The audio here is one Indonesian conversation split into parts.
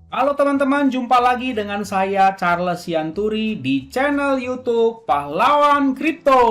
Halo teman-teman, jumpa lagi dengan saya Charles Sianturi di channel YouTube Pahlawan Kripto.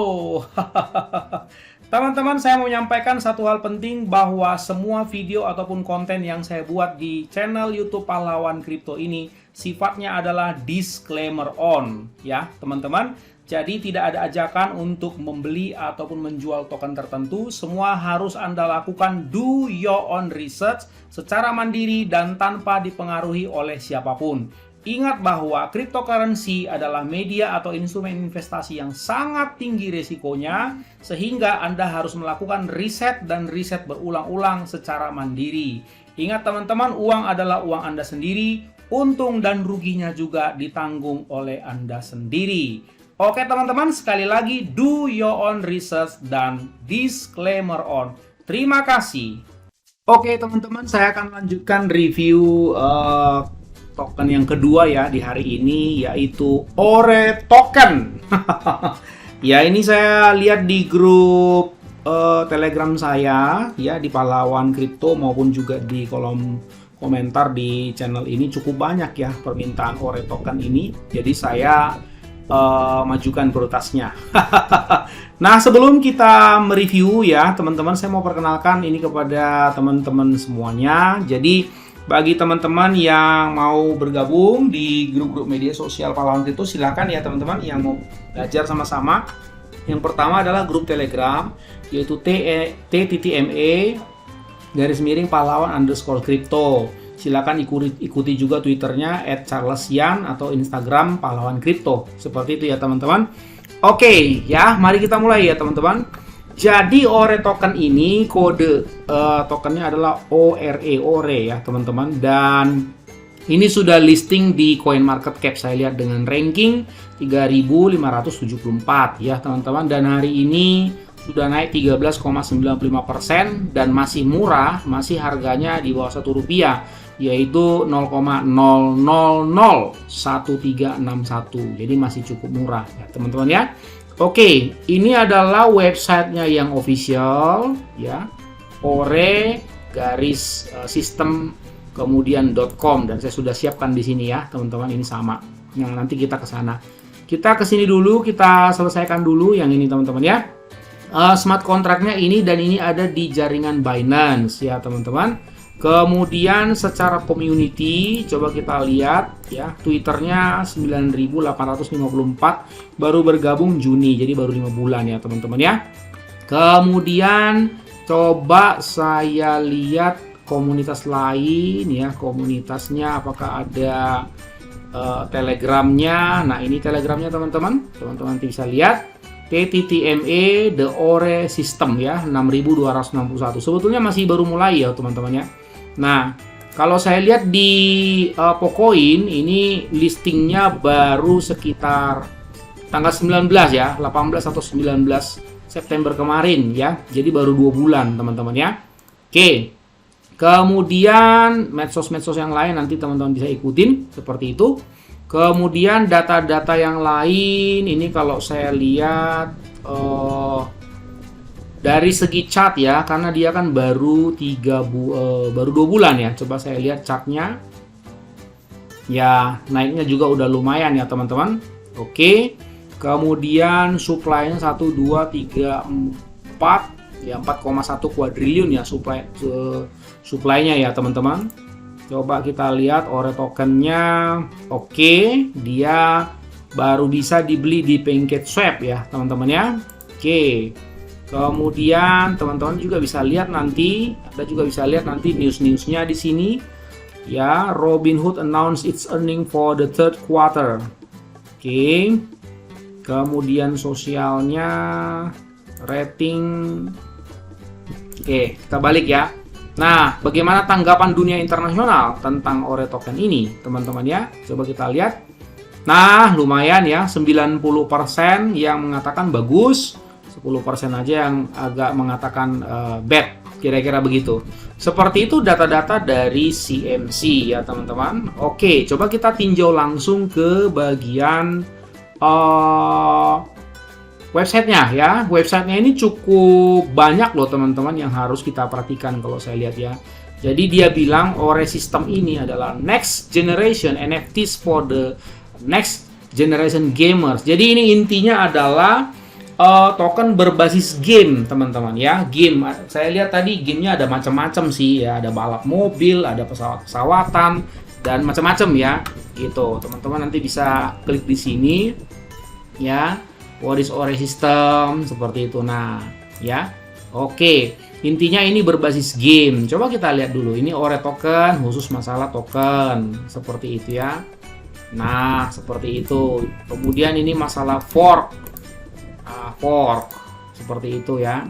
Teman-teman, saya mau menyampaikan satu hal penting bahwa semua video ataupun konten yang saya buat di channel YouTube Pahlawan Kripto ini sifatnya adalah disclaimer on, ya teman-teman. Jadi tidak ada ajakan untuk membeli ataupun menjual token tertentu. Semua harus Anda lakukan do your own research secara mandiri dan tanpa dipengaruhi oleh siapapun. Ingat bahwa cryptocurrency adalah media atau instrumen investasi yang sangat tinggi risikonya, sehingga Anda harus melakukan riset dan riset berulang-ulang secara mandiri. Ingat teman-teman, uang adalah uang Anda sendiri, untung dan ruginya juga ditanggung oleh Anda sendiri. Oke teman-teman, sekali lagi do your own research dan disclaimer on. Terima kasih. Oke teman-teman, saya akan lanjutkan review token yang kedua ya di hari ini, yaitu Ore Token. Ya, ini saya lihat di grup Telegram saya ya, di Pahlawan Kripto maupun juga di kolom komentar di channel ini cukup banyak ya permintaan Ore Token ini. Jadi saya majukan prioritasnya. Nah, sebelum kita mereview ya teman-teman, saya mau perkenalkan ini kepada teman-teman semuanya. Jadi bagi teman-teman yang mau bergabung di grup-grup media sosial Pahlawan Kripto, silakan ya teman-teman yang mau belajar sama-sama. Yang pertama adalah grup Telegram, yaitu t.me _pahlawan_kripto. Silakan ikuti juga Twitternya @charlesian atau Instagram Pahlawan Kripto. Seperti itu ya teman-teman. Oke ya, mari kita mulai ya teman-teman. Jadi Ore Token ini kode tokennya adalah ORE ya teman-teman. Dan ini sudah listing di CoinMarketCap, saya lihat dengan ranking 3.574 ya teman-teman. Dan hari ini sudah naik 13,95% dan masih murah, masih harganya di bawah Rp1, yaitu 0,0001361. Jadi masih cukup murah ya teman-teman ya. Oke, ini adalah websitenya yang official ya, ore-system kemudian .com, dan saya sudah siapkan di sini ya teman-teman, ini sama. Nah, nanti kita ke sana. Kita ke sini dulu, kita selesaikan dulu yang ini teman-teman ya. Smart contract-nya ini dan ini ada di jaringan Binance ya teman-teman. Kemudian secara community coba kita lihat ya, Twitternya 9.854, baru bergabung Juni, jadi baru 5 bulan ya teman-teman ya. Kemudian coba saya lihat komunitas lain ya, komunitasnya apakah ada Telegramnya. Nah, ini Telegramnya teman-teman nanti bisa lihat t.me The Ore System ya, 6.261. Sebetulnya masih baru mulai ya teman-teman ya. Nah, kalau saya lihat di Pocoin ini listingnya baru sekitar tanggal 19 ya, 18 atau 19 September kemarin ya. Jadi baru 2 bulan teman-teman ya. Oke. Kemudian medsos-medsos yang lain nanti teman-teman bisa ikutin seperti itu. Kemudian data-data yang lain ini kalau saya lihat dari segi chart ya, karena dia kan baru 2 bulan ya. Coba saya lihat chartnya. Ya, naiknya juga udah lumayan ya teman-teman. Oke. Kemudian supply-nya 1 2 3 4 ya, 4,1 kuadriliun ya supply-nya ya teman-teman. Coba kita lihat Ore tokennya. Oke, dia baru bisa dibeli di PancakeSwap ya teman-teman ya. Oke. Kemudian teman-teman juga bisa lihat nanti, Anda juga bisa lihat nanti news-newsnya di sini ya. Robinhood announce its earning for the third quarter. Oke. Kemudian sosialnya, rating. Oke, kita balik ya. Nah, bagaimana tanggapan dunia internasional tentang Ore token ini teman-teman ya? Coba kita lihat. Nah, lumayan ya, 90% yang mengatakan bagus, 10% aja yang agak mengatakan bad, kira-kira begitu. Seperti itu data-data dari CMC ya teman-teman. Oke, coba kita tinjau langsung ke bagian websitenya ya. Websitenya ini cukup banyak loh teman-teman yang harus kita perhatikan kalau saya lihat ya. Jadi dia bilang Ore System ini adalah next generation NFTs for the next generation gamers. Jadi ini intinya adalah token berbasis game, teman-teman ya. Game. Saya lihat tadi gamenya ada macam-macam sih ya. Ada balap mobil, ada pesawat-pesawatan dan macam-macam ya. Gitu. Teman-teman nanti bisa klik di sini ya. What is Ore System seperti itu. Nah, ya. Oke. Intinya ini berbasis game. Coba kita lihat dulu. Ini Ore token khusus masalah token. Seperti itu ya. Nah, seperti itu. Kemudian ini masalah fork. Fork. Seperti itu ya.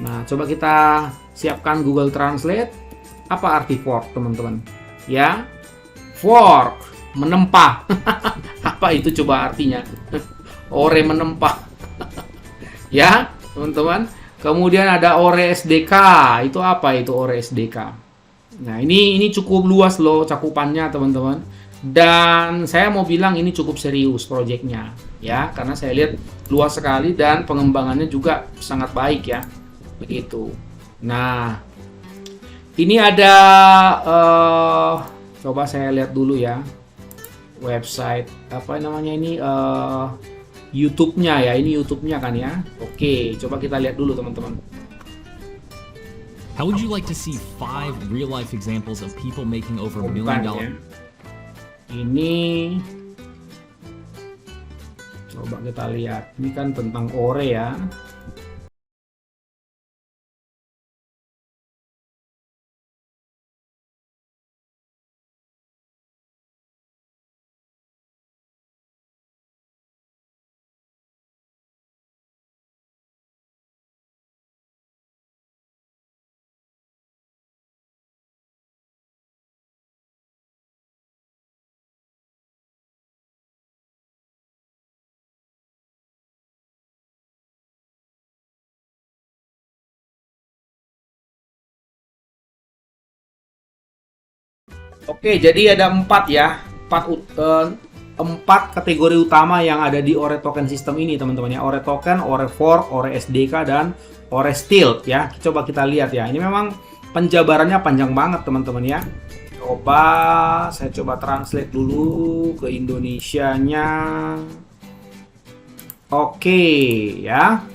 Nah, coba kita siapkan Google Translate. Apa arti fork, teman-teman? Ya. Fork, menempa. Apa itu coba artinya? Ore menempa. Ya, teman-teman. Kemudian ada Ore SDK. Itu apa itu Ore SDK? Nah, ini cukup luas loh cakupannya, teman-teman. Dan saya mau bilang ini cukup serius proyeknya, ya, karena saya lihat luas sekali dan pengembangannya juga sangat baik ya. Begitu. Nah, ini ada coba saya lihat dulu ya. Website apa namanya ini YouTube-nya ya, ini YouTube-nya kan ya. Oke, coba kita lihat dulu teman-teman. How would you like to see 5 real-life examples of people making over $1 million? Ya. Ini coba kita lihat. Ini kan tentang Ore ya. Oke, jadi ada 4 ya, 4 kategori utama yang ada di Ore Token System ini, teman-teman ya. Ore Token, Ore Fork, Ore SDK, dan Ore Stilt ya. Coba kita lihat ya. Ini memang penjabarannya panjang banget, teman-teman ya. Saya coba translate dulu ke Indonesianya. Oke ya.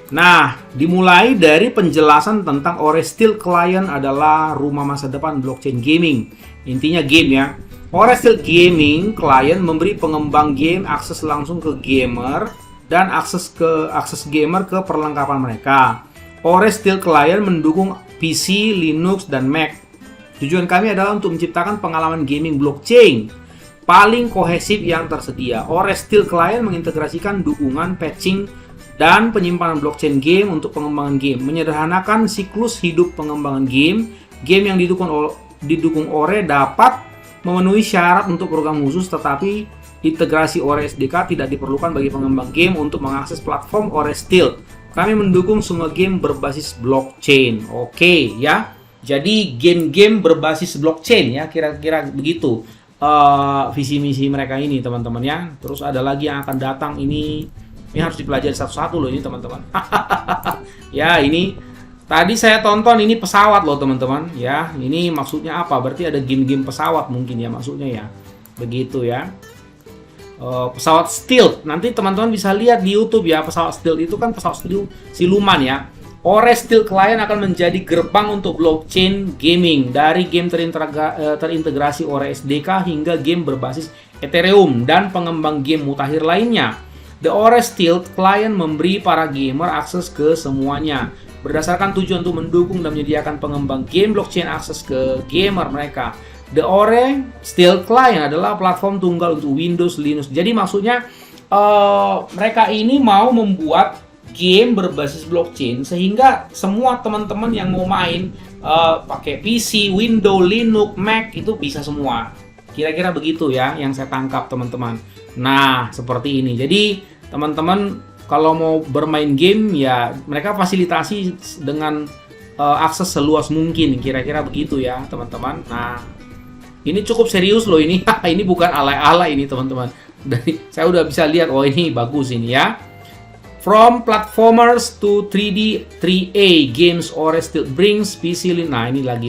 Nah, dimulai dari penjelasan tentang Ore Stilt Client adalah rumah masa depan blockchain gaming. Intinya game ya. Ore Stilt Gaming Client memberi pengembang game akses langsung ke gamer dan akses gamer ke perlengkapan mereka. Ore Stilt Client mendukung PC, Linux, dan Mac. Tujuan kami adalah untuk menciptakan pengalaman gaming blockchain paling kohesif yang tersedia. Ore Stilt Client mengintegrasikan dukungan patching dan penyimpanan blockchain game untuk pengembangan game, menyederhanakan siklus hidup pengembangan game. Game yang didukung Ore dapat memenuhi syarat untuk program khusus, tetapi integrasi Ore SDK tidak diperlukan bagi pengembang game untuk mengakses platform Ore Stilt. Kami mendukung semua game berbasis blockchain. Oke ya. Jadi game-game berbasis blockchain ya, kira-kira begitu visi misi mereka ini, teman-teman ya. Terus ada lagi yang akan datang ini harus dipelajari satu-satu loh ini, teman-teman. Ya, ini tadi saya tonton ini pesawat loh, teman-teman ya. Ini maksudnya apa? Berarti ada game-game pesawat mungkin ya maksudnya ya. Begitu ya. Pesawat stealth. Nanti teman-teman bisa lihat di YouTube ya, pesawat stealth itu kan pesawat stealth siluman ya. Ore Stilt Client akan menjadi gerbang untuk blockchain gaming dari game terintegrasi Ore SDK hingga game berbasis Ethereum dan pengembang game mutakhir lainnya. The Ore Stilt Client memberi para gamer akses ke semuanya berdasarkan tujuan untuk mendukung dan menyediakan pengembang game blockchain akses ke gamer mereka. The Ore Stilt Client adalah platform tunggal untuk Windows, Linux. Jadi maksudnya mereka ini mau membuat game berbasis blockchain sehingga semua teman-teman yang mau main pakai PC, Windows, Linux, Mac itu bisa semua. Kira-kira begitu ya yang saya tangkap, teman-teman. Nah, seperti ini. Jadi, teman-teman kalau mau bermain game ya mereka fasilitasi dengan akses seluas mungkin. Kira-kira begitu ya, teman-teman. Nah, ini cukup serius loh ini. Ini bukan alay-alay ini, teman-teman. Dari saya udah bisa lihat, oh ini bagus ini ya. From platformers to 3D 3A games or still brings PC. Nah, ini lagi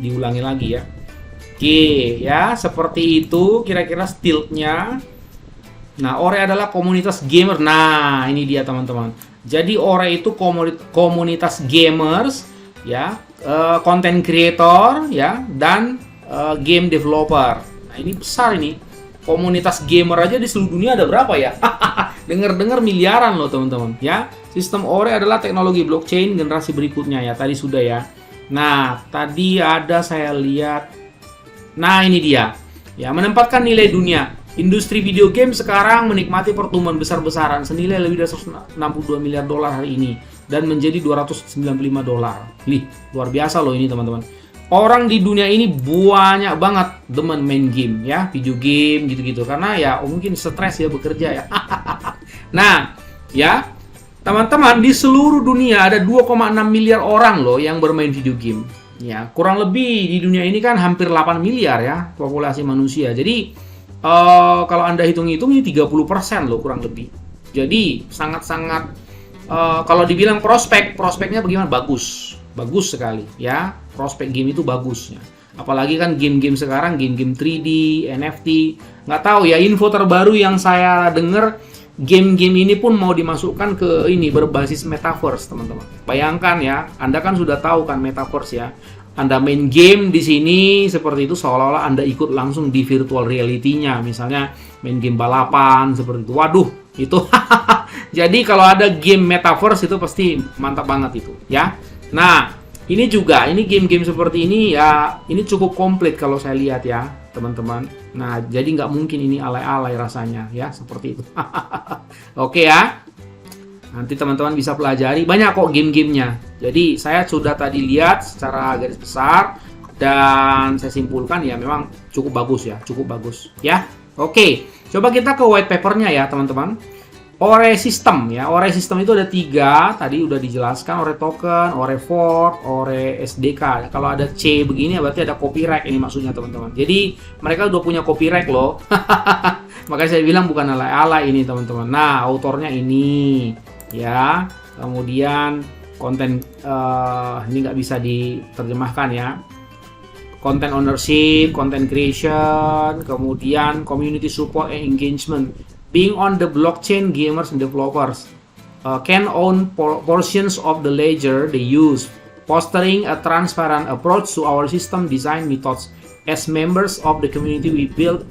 diulangi lagi ya. Oke, ya seperti itu kira-kira stiltnya. Nah, Ore adalah komunitas gamer. Nah, ini dia teman-teman. Jadi Ore itu komunitas gamers, ya, content creator, ya, dan game developer. Nah, ini besar ini. Komunitas gamer aja di seluruh dunia ada berapa ya? Dengar-dengar miliaran loh teman-teman, ya. Sistem Ore adalah teknologi blockchain generasi berikutnya ya. Tadi sudah ya. Nah, tadi ada saya lihat. Nah, ini dia. Ya, menempatkan nilai dunia. Industri video game sekarang menikmati pertumbuhan besar-besaran senilai lebih dari 162 miliar dolar hari ini dan menjadi 295 dolar. Luar biasa loh ini teman-teman. Orang di dunia ini banyak banget demen main game ya, video game gitu-gitu karena ya mungkin stres ya bekerja ya. Nah, ya teman-teman di seluruh dunia ada 2,6 miliar orang loh yang bermain video game. Ya, kurang lebih di dunia ini kan hampir 8 miliar ya populasi manusia. Jadi kalau Anda hitung-hitung ini 30% loh kurang lebih. Jadi sangat-sangat kalau dibilang prospeknya bagaimana? Bagus sekali ya. Prospek game itu bagusnya. Apalagi kan game-game sekarang, game-game 3D, NFT. Nggak tahu ya, info terbaru yang saya dengar, game-game ini pun mau dimasukkan ke ini berbasis metaverse, teman-teman. Bayangkan ya, Anda kan sudah tahu kan metaverse ya. Anda main game di sini seperti itu seolah-olah Anda ikut langsung di virtual reality-nya. Misalnya main game balapan seperti itu. Waduh, itu. Jadi kalau ada game metaverse itu pasti mantap banget itu, ya. Nah, ini juga, ini game-game seperti ini ya, ini cukup komplit kalau saya lihat ya, teman-teman. Nah, jadi nggak mungkin ini alay-alay rasanya ya, seperti itu. Oke ya. Nanti teman-teman bisa pelajari, banyak kok game-gamenya. Jadi saya sudah tadi lihat secara garis besar dan saya simpulkan ya memang cukup bagus ya, cukup bagus ya. Oke, coba kita ke white papernya ya teman-teman. Ore System ya, Ore System itu ada 3, tadi udah dijelaskan, Ore Token, Ore Fork, Ore SDK. Kalau ada C begini berarti ada copyright ini maksudnya teman-teman. Jadi mereka udah punya copyright loh. Makanya saya bilang bukan alay-alay ini teman-teman. Nah, autornya ini ya, kemudian konten ini nggak bisa diterjemahkan ya. Content ownership, content creation, kemudian community support and engagement. Being on the blockchain, gamers and developers can own portions of the ledger they use, fostering a transparent approach to our system design methods. As members of the community, we build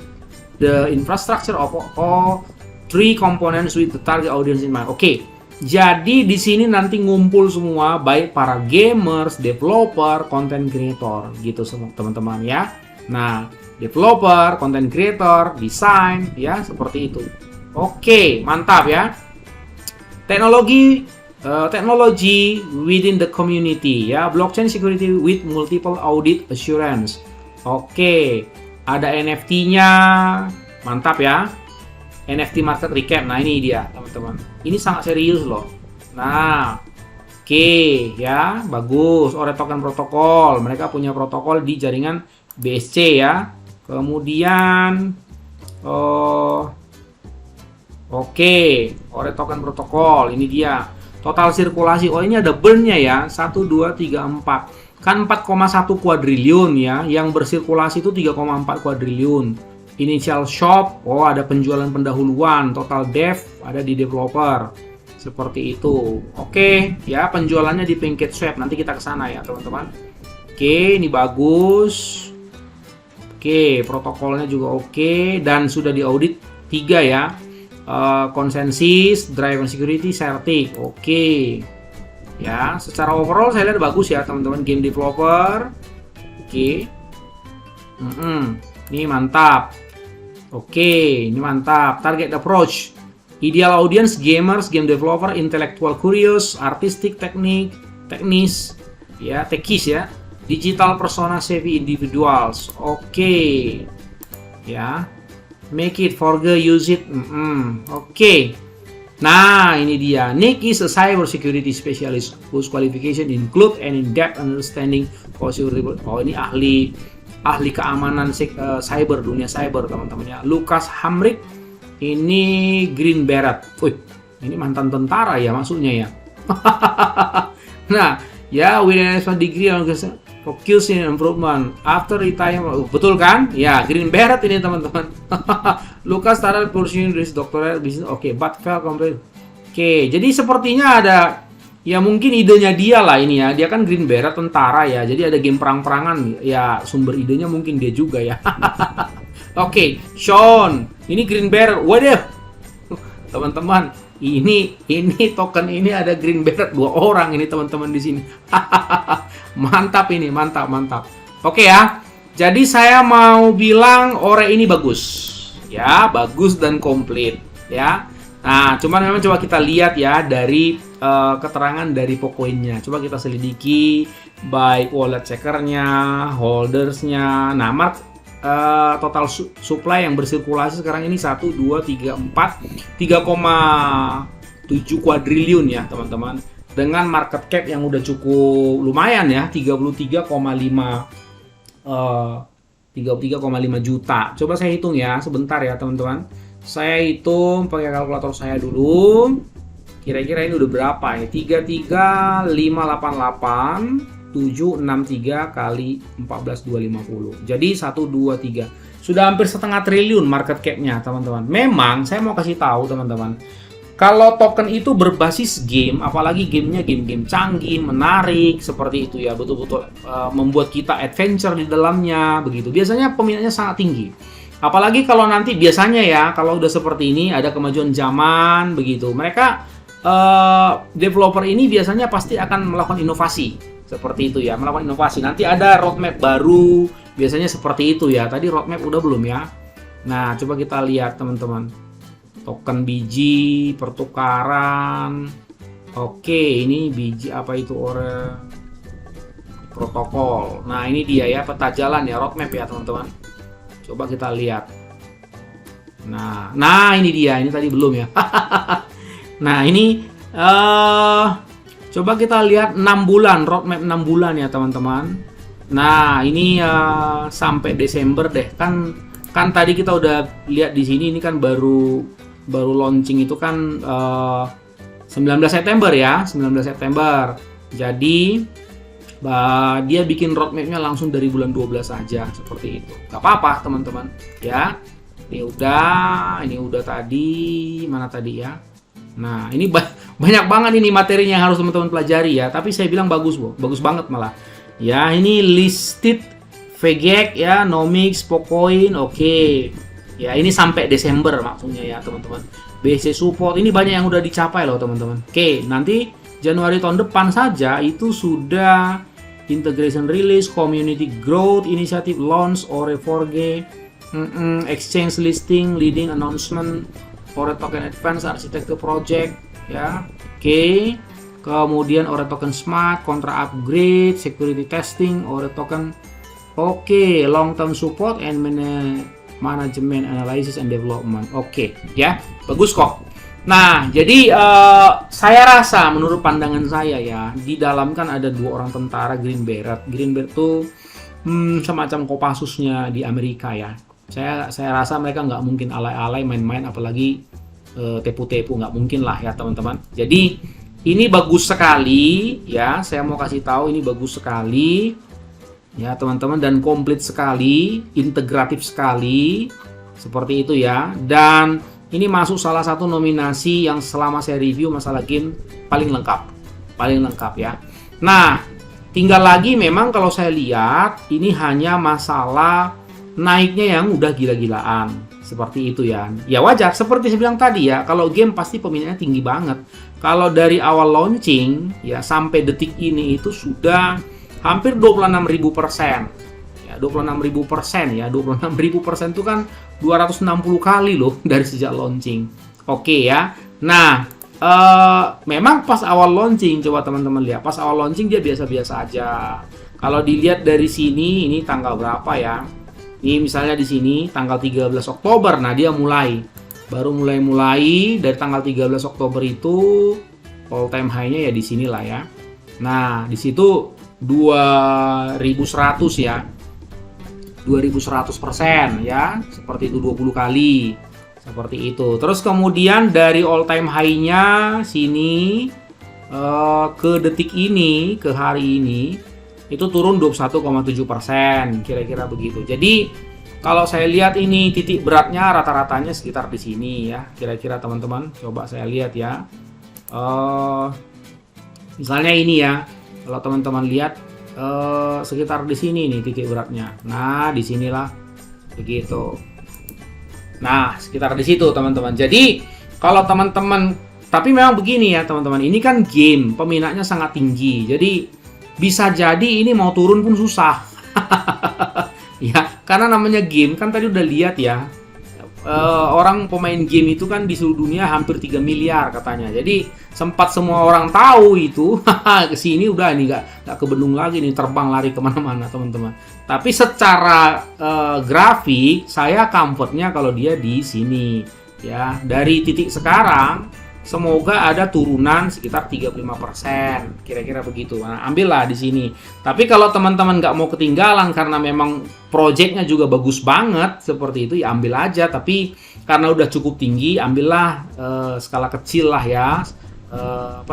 the infrastructure of all 3 components with the target audience in mind. Oke, jadi di sini nanti ngumpul semua, baik para gamers, developer, content creator, gitu semua teman-teman ya. Nah, developer, content creator, desain, ya seperti itu. Oke, mantap ya. Teknologi within the community ya, blockchain security with multiple audit assurance. Oke, ada NFT-nya, mantap ya. NFT market recap. Nah, ini dia, teman-teman. Ini sangat serius loh. Nah, oke ya, bagus. Ore Token protokol, mereka punya protokol di jaringan BSC ya. Kemudian oke, Ore Token protokol, ini dia. Total sirkulasi, oh ini ada burn-nya ya, 1, 2, 3, 4. Kan 4,1 kuadriliun ya, yang bersirkulasi itu 3,4 kuadriliun. Initial shop, oh ada penjualan pendahuluan, total dev ada di developer. Seperti itu. Oke, ya penjualannya di PancakeSwap, nanti kita ke sana ya teman-teman. Oke, ini bagus. Oke, protokolnya juga oke, dan sudah diaudit 3 ya. Consensus, driver security, certik, oke. Ya, secara overall saya lihat bagus ya teman-teman. Game developer, oke. Ini mantap. Oke, ini mantap. Target approach, ideal audience, gamers, game developer, intellectual curious, artistic, teknis, ya, tekis ya. Digital persona savvy individuals, oke. Ya. Make it, forget, use it. Oke. Nah, ini dia. Nick is a cyber security specialist whose qualification include an in-depth understanding of security. Oh, ini ahli keamanan cyber, dunia cyber teman-teman ya. Lucas Hamrick ini Green Beret. Ini mantan tentara ya maksudnya ya. Nah, ya with an advanced degree on focus in improvement after retirement. Betul kan? Ya, Green Beret ini teman-teman. Lucas started pursuing this doctoral business. Oke, but failed complete. Oke, jadi sepertinya ada ya mungkin idenya dia lah ini ya. Dia kan Green Beret tentara ya. Jadi ada game perang-perangan. Ya, sumber idenya mungkin dia juga ya. Oke, Sean. Ini Green Beret. Waduh. Teman-teman, ini token ini ada Green Beret 2 orang ini teman-teman di sini. Mantap ini, mantap. Oke ya. Jadi saya mau bilang ore ini bagus. Ya, bagus dan komplit ya. Nah, cuman memang coba kita lihat ya dari keterangan dari Pocoinnya. Coba kita selidiki baik wallet checkernya, holdersnya. Nah, total supply yang bersirkulasi sekarang ini 1, 2, 3, 4 3,7 kuadriliun ya teman-teman, dengan market cap yang udah cukup lumayan ya 33,5 juta. Coba saya hitung ya sebentar ya teman-teman. Saya hitung pakai kalkulator saya dulu. Kira-kira ini udah berapa ya? 33588 763 kali 14.250. Jadi 1, 2, 3. Sudah hampir setengah triliun market cap-nya, teman-teman. Memang saya mau kasih tahu, teman-teman. Kalau token itu berbasis game, apalagi gamenya game-game canggih, menarik, seperti itu ya. Betul-betul membuat kita adventure di dalamnya, begitu. Biasanya peminatnya sangat tinggi. Apalagi kalau nanti biasanya ya, kalau udah seperti ini, ada kemajuan zaman, begitu. Mereka, developer ini biasanya pasti akan melakukan inovasi. Seperti itu ya, melakukan inovasi. Nanti ada roadmap baru, biasanya seperti itu ya. Tadi roadmap udah belum ya? Nah, coba kita lihat teman-teman. Token biji, pertukaran. Oke, ini biji apa itu protokol. Nah, ini dia ya, peta jalan ya, roadmap ya teman-teman. Coba kita lihat. Nah ini dia, ini tadi belum ya. Nah, ini coba kita lihat 6 bulan, roadmap 6 bulan ya teman-teman. Nah, ini sampai Desember deh. Kan tadi kita udah lihat di sini, ini kan baru launching itu kan 19 September ya, 19 September. Jadi dia bikin roadmapnya langsung dari bulan 12 saja, seperti itu. Gak apa-apa teman-teman ya. Ini udah tadi, mana tadi ya. Nah, ini banyak banget ini materinya yang harus teman-teman pelajari ya. Tapi saya bilang bagus, bagus banget malah. Ya, ini listed VGEC ya, Nomics, Pocoin, oke. Ya, ini sampai Desember maksudnya ya, teman-teman. BC support ini banyak yang udah dicapai loh, teman-teman. Oke, nanti Januari tahun depan saja itu sudah integration release, community growth, initiative launch, Ore4G, exchange listing, leading announcement, Ore Token Advance Architecture Project ya. Oke. Kemudian Ore Token Smart, Contra Upgrade, Security Testing, Ore Token oke, Long Term Support and Management Analysis and Development. Oke, ya. Bagus kok. Nah, jadi saya rasa menurut pandangan saya ya, di dalam kan ada 2 orang tentara Green Beret. Green Beret tuh semacam Kopassusnya di Amerika ya. Saya rasa mereka nggak mungkin alay-alay main-main, apalagi tepu-tepu, nggak mungkin lah ya teman-teman. Jadi ini bagus sekali ya, saya mau kasih tahu ini bagus sekali ya teman-teman, dan komplit sekali, integratif sekali, seperti itu ya. Dan ini masuk salah satu nominasi yang selama saya review masalah game paling lengkap ya. Nah, tinggal lagi memang kalau saya lihat ini hanya masalah naiknya yang udah gila-gilaan, seperti itu ya. Ya wajar, seperti saya bilang tadi ya, kalau game pasti peminatnya tinggi banget. Kalau dari awal launching ya sampai detik ini itu sudah hampir 26.000%. Ya, 26.000% ya. 26.000% itu kan 260 kali loh dari sejak launching. Oke ya. Nah, memang pas awal launching, coba teman-teman lihat, pas awal launching dia biasa-biasa aja. Kalau dilihat dari sini, ini tanggal berapa ya? Ini misalnya di sini tanggal 13 Oktober. Nah, dia baru mulai dari tanggal 13 Oktober itu all time high-nya ya di sinilah ya. Nah, di situ 2100 ya. 2100% ya. Seperti itu 20 kali. Seperti itu. Terus kemudian dari all time high-nya sini ke detik ini, ke hari ini itu turun 21,7%, kira-kira begitu. Jadi kalau saya lihat ini titik beratnya rata-ratanya sekitar di sini ya, kira-kira teman-teman. Coba saya lihat ya. Misalnya ini ya, kalau teman-teman lihat sekitar di sini nih titik beratnya. Nah, disinilah begitu. Nah, sekitar di situ teman-teman. Jadi kalau teman-teman, tapi memang begini ya teman-teman, ini kan game, peminatnya sangat tinggi. Jadi bisa jadi ini mau turun pun susah. Ya, karena namanya game kan tadi udah lihat ya. Orang pemain game itu kan di seluruh dunia hampir 3 miliar katanya. Jadi sempat semua orang tahu itu, kesini udah ini nggak kebendung lagi nih, terbang lari kemana-mana teman-teman. Tapi secara grafik saya comfortnya kalau dia di sini ya. Dari titik sekarang semoga ada turunan sekitar 35%, kira-kira begitu. Nah, ambillah di sini. Tapi kalau teman-teman nggak mau ketinggalan karena memang projectnya juga bagus banget seperti itu, ya ambil aja. Tapi karena udah cukup tinggi, ambillah skala kecil lah ya. 100.000,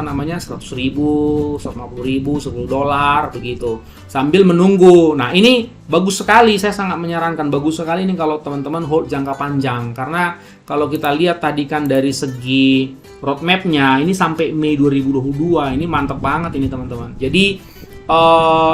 150.000, $10 begitu. Sambil menunggu. Nah, ini bagus sekali, saya sangat menyarankan, bagus sekali ini kalau teman-teman hold jangka panjang. Karena kalau kita lihat tadi kan dari segi roadmap-nya ini sampai Mei 2022, ini mantap banget ini teman-teman. Jadi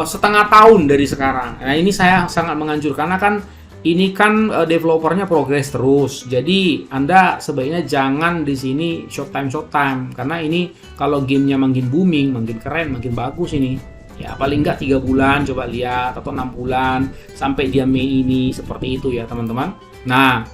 setengah tahun dari sekarang. Nah, ini saya sangat menganjurkan karena kan ini kan developernya progres terus. Jadi Anda sebaiknya jangan di sini short time karena ini kalau gamenya makin booming, makin keren, makin bagus ini. Ya paling nggak 3 bulan coba lihat atau 6 bulan sampai dia Mei ini, seperti itu ya teman-teman. Nah,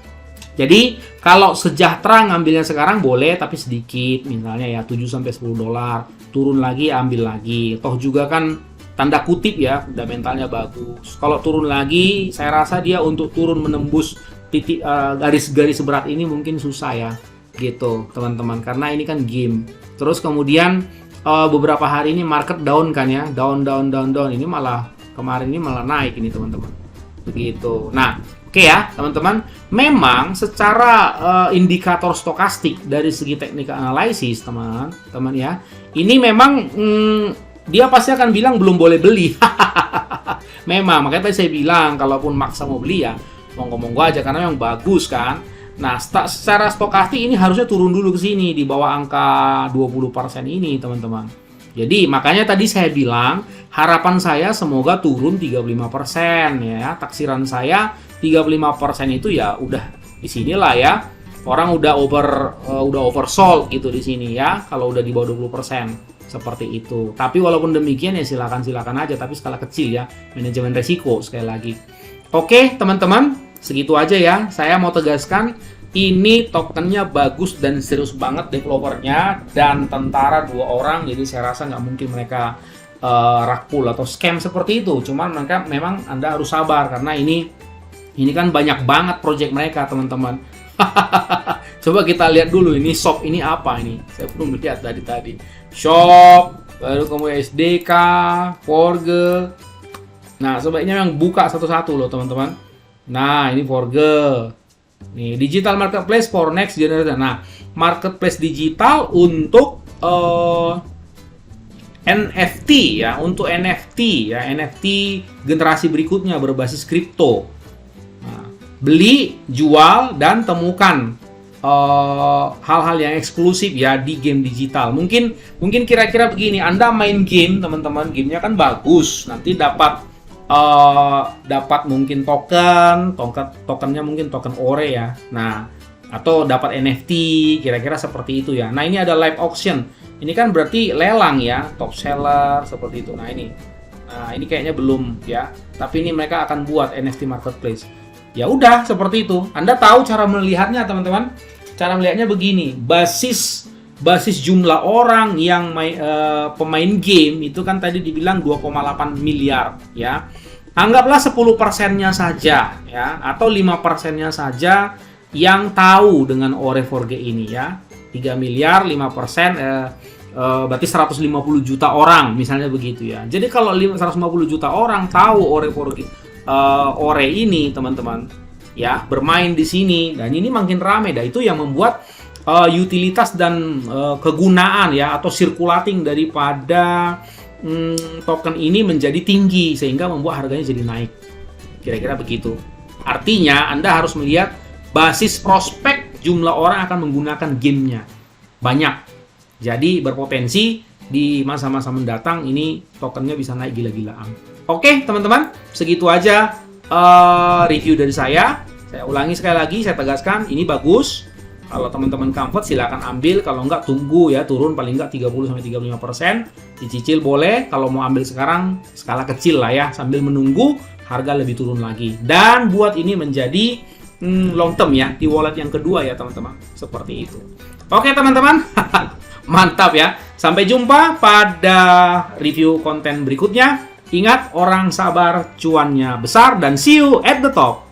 jadi kalau sejahtera ngambilnya sekarang boleh tapi sedikit, misalnya ya 7 sampai $10. Turun lagi ambil lagi. Toh juga kan tanda kutip ya, fundamentalnya bagus. Kalau turun lagi, saya rasa dia untuk turun menembus titik garis-garis berat ini mungkin susah ya, gitu teman-teman. Karena ini kan game. Terus kemudian beberapa hari ini market down kan ya, down. Ini malah kemarin ini malah naik ini teman-teman. Begitu. Nah, oke ya teman-teman. Memang secara indikator stokastik dari segi technical analysis teman-teman ya, ini memang dia pasti akan bilang belum boleh beli. Memang, makanya tadi saya bilang kalaupun maksa mau beli ya monggo-monggo aja karena memang bagus kan. Nah, secara stokastik ini harusnya turun dulu ke sini di bawah angka 20% ini, teman-teman. Jadi, makanya tadi saya bilang harapan saya semoga turun 35% ya. Taksiran saya 35% itu ya udah di sinilah ya. Orang udah oversold gitu di sini ya kalau udah di bawah 20%. Seperti itu. Tapi walaupun demikian ya silakan aja, tapi skala kecil ya, manajemen resiko sekali lagi. Oke teman-teman, segitu aja ya. Saya mau tegaskan ini tokennya bagus dan serius banget developernya dan tentara 2 orang, jadi saya rasa nggak mungkin mereka rakpul atau scam seperti itu. Cuman mereka memang Anda harus sabar karena ini kan banyak banget project mereka teman-teman. Coba kita lihat dulu ini shop ini apa ini. Saya belum lihat dari tadi. Shop, baru kemudian SDK, Forge. Nah, sebaiknya yang buka satu-satu loh teman-teman. Nah, ini Forge. Nih, digital marketplace for next generation. Nah, marketplace digital untuk NFT ya, untuk NFT ya, NFT generasi berikutnya berbasis kripto. Nah, beli, jual dan temukan hal-hal yang eksklusif ya di game digital. Mungkin kira-kira begini, Anda main game teman-teman, gamenya kan bagus, nanti dapat mungkin tokennya mungkin token ore ya. Nah, atau dapat NFT, kira-kira seperti itu ya. Nah, ini ada live auction. Ini kan berarti lelang ya, top seller seperti itu. Nah, ini kayaknya belum ya. Tapi ini mereka akan buat NFT marketplace. Ya udah seperti itu. Anda tahu cara melihatnya teman-teman? Cara melihatnya begini, basis jumlah orang yang pemain game itu kan tadi dibilang 2,8 miliar ya. Anggaplah 10%-nya saja ya, atau 5%-nya saja yang tahu dengan Ore Forge ini ya. 3 miliar, 5%, berarti 150 juta orang misalnya begitu ya. Jadi kalau 150 juta orang tahu Ore Forge, Ore ini teman-teman, ya, bermain di sini, dan ini makin ramai. Dan itu yang membuat utilitas dan kegunaan ya atau circulating daripada token ini menjadi tinggi, sehingga membuat harganya jadi naik. Kira-kira begitu. Artinya Anda harus melihat basis prospek jumlah orang akan menggunakan gamenya banyak. Jadi berpotensi di masa-masa mendatang ini tokennya bisa naik gila-gilaan. Oke teman-teman, segitu aja review dari saya. Saya ulangi sekali lagi, saya tegaskan ini bagus. Kalau teman-teman comfort silakan ambil, kalau enggak tunggu ya, turun paling enggak 30-35%. Dicicil boleh, kalau mau ambil sekarang skala kecil lah ya, sambil menunggu harga lebih turun lagi. Dan buat ini menjadi long term ya, di wallet yang kedua ya teman-teman. Seperti itu. Oke teman-teman, mantap ya. Sampai jumpa pada review konten berikutnya. Ingat, orang sabar cuannya besar, dan see you at the top.